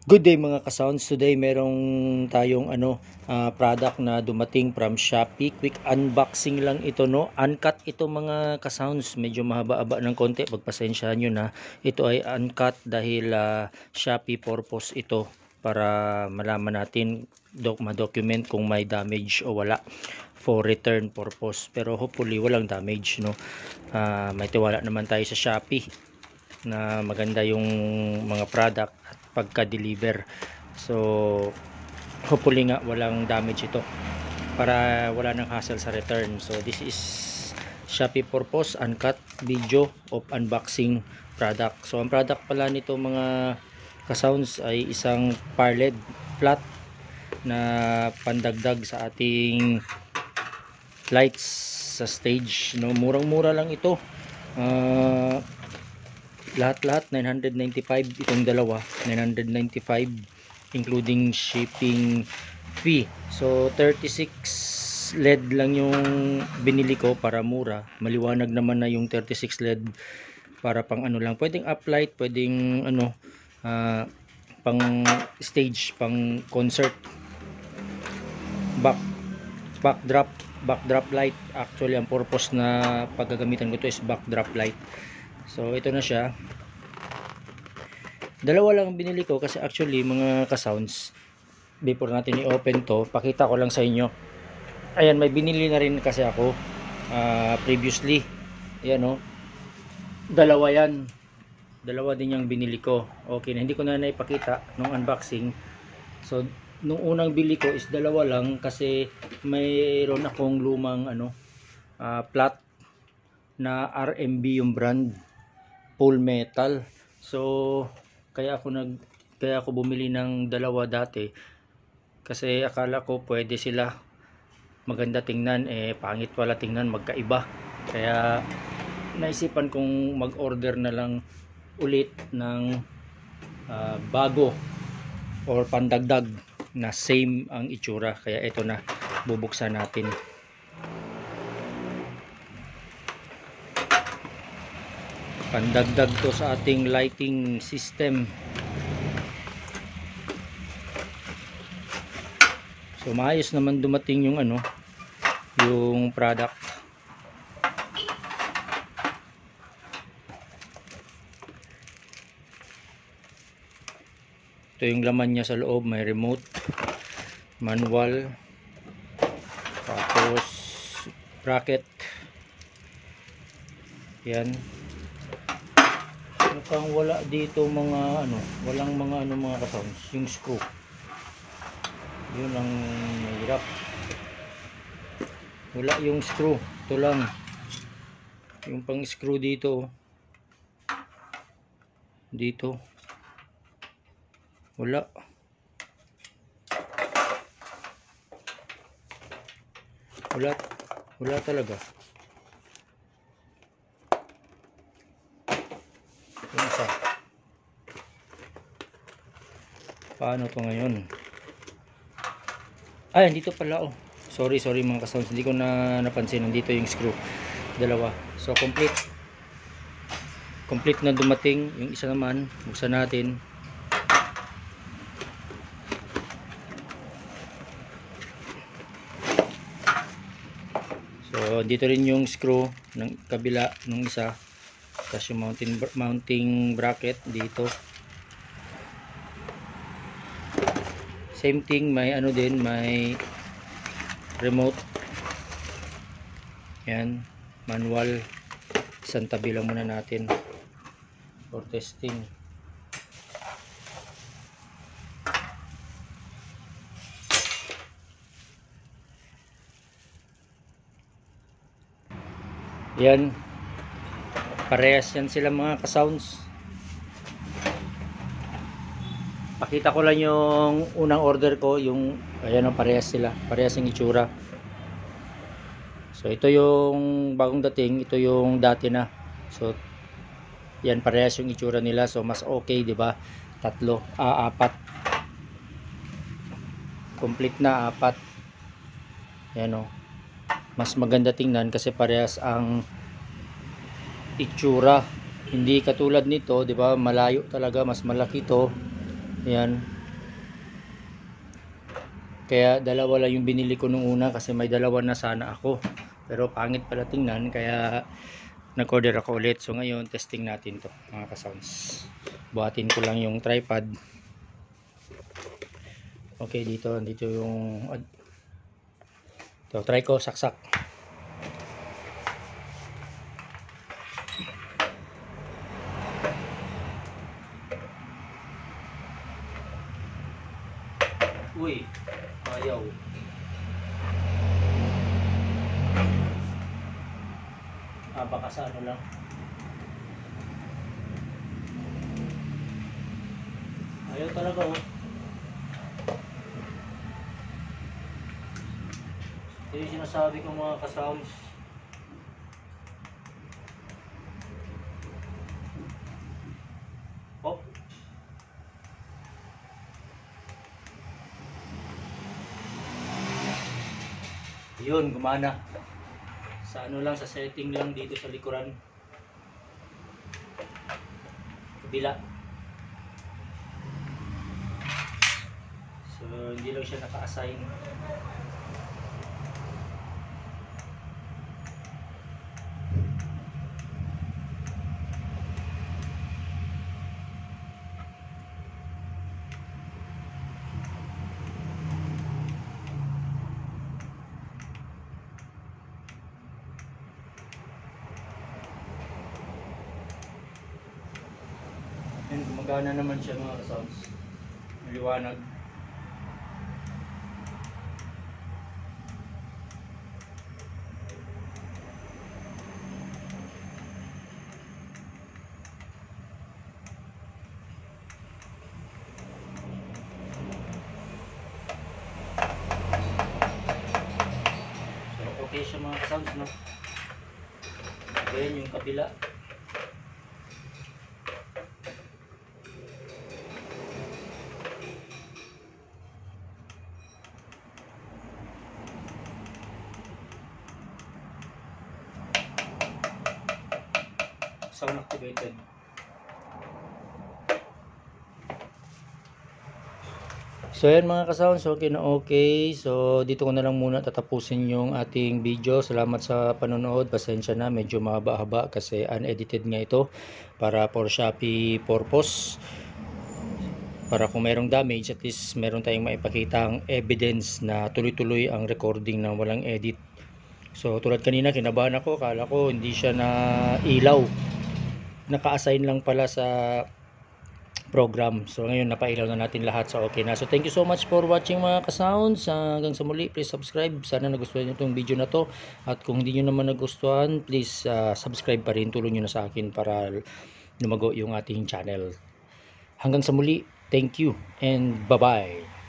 Good day mga ka-sounds. Today merong tayong product na dumating from Shopee. Quick unboxing lang ito, no. Uncut ito mga ka-sounds. Medyo mahaba-aba ng konti. Pagpasensyahan nyo na. Ito ay uncut dahil Shopee purpose ito para malaman natin ma-document kung may damage o wala for return purpose. Pero hopefully walang damage, no. May tiwala naman tayo sa Shopee na maganda yung mga product at pagka-deliver. So hopefully nga walang damage ito para wala nang hassle sa return. So this is Shopee purpose uncut video of unboxing product. So ang product pala nito mga ka-sounds ay isang parled flat na pandagdag sa ating lights sa stage, no. Murang-mura lang ito. Lahat-lahat 995, itong dalawa 995 including shipping fee. So 36 LED lang yung binili ko para mura. Maliwanag naman na yung 36 LED para pang ano lang, pwedeng uplight, pwedeng pang stage, pang concert, backdrop light. Actually ang purpose na paggagamitan ko to is backdrop light. So ito na siya. Dalawa lang binili ko kasi actually mga ka-sounds, before natin i-open to, pakita ko lang sa inyo. Ayan, may binili na rin kasi ako previously. Ayan, oh. Dalawa yan. Dalawa din yung binili ko. Okay na, hindi ko na naipakita nung unboxing. So nung unang bili ko is dalawa lang kasi mayroon akong lumang flat na RMB yung brand, full metal. So kaya ako bumili ng dalawa dati kasi akala ko pwede sila, maganda tingnan, pangit pala tingnan, magkaiba. Kaya naisipan kong mag-order na lang ulit ng bago or pandagdag na same ang itsura. Kaya ito na, bubuksan natin. Pandagdag to sa ating lighting system. So maayos naman dumating yung yung product. Ito yung laman niya sa loob. May remote, manual, tapos bracket. Yan. Mukhang wala dito mga walang mga ka-sounds, yung screw. Yun ang mahirap. Wala yung screw. Ito lang yung pang screw dito. Dito wala. Wala talaga. Isa. Paano to ngayon? Ay, dito pala, oh. Sorry mga ka-sounds, hindi ko na napansin. Nandito yung screw, dalawa. So complete na dumating. Yung isa naman, buksan natin. So dito rin yung screw ng kabila ng isa. Tapos yung mounting bracket dito. Same thing, may din, may remote. Yan, manual. Isang tabi lang muna natin for testing. Yan, parehas yan sila mga ka-sounds. Pakita ko lang yung unang order ko, yung ayan, parehas sila, parehas yung itsura. So ito yung bagong dating, ito yung dati na. So yan, parehas yung itsura nila. So mas okay, di ba? Apat. Complete na, apat. Yan, oh. Mas maganda tingnan kasi parehas ang itsura. Hindi katulad nito, 'di ba? Malayo talaga, mas malaki to. Yan. Kaya dalawa lang yung binili ko nung una kasi may dalawa na sana ako. Pero pangit pala tingnan kaya nag-order ako ulit. So ngayon testing natin to mga ka-sounds. Buhatin ko lang yung tripod. Okay, dito yung ito, try ko saksak. Uy, ayaw. Baka sa ano lang. Ayaw talaga oh. Ito yung sinasabi ko mga ka-sounds. Oh. Yun, gumana. Sa ano lang, sa setting lang dito sa likuran. Kabila. So, hindi lang siya naka-assign. Yan, gumagana naman siya mga sounds. Maliwanag. So, okay siya mga sounds, no? Ayan yung kabila. Sound activated. So yan mga ka-sounds, okay na okay. So dito ko na lang muna tatapusin yung ating video. Salamat sa panonood. Pasensya na, medyo mahaba-haba kasi unedited nga ito para for Shopee purpose. Para kung mayroong damage, at least meron tayong maipakitang evidence na tuloy-tuloy ang recording na walang edit. So tulad kanina, kinabahan ako, kala ko hindi siya na ilaw. Naka-assign lang pala sa program. So ngayon napailaw na natin lahat, so okay na. So thank you so much for watching mga ka-sounds. Hanggang sa muli, please subscribe. Sana nagustuhan niyo itong video na to. At kung hindi niyo naman nagustuhan, please subscribe pa rin. Tulong niyo na sa akin para lumago yung ating channel. Hanggang sa muli, thank you and bye-bye.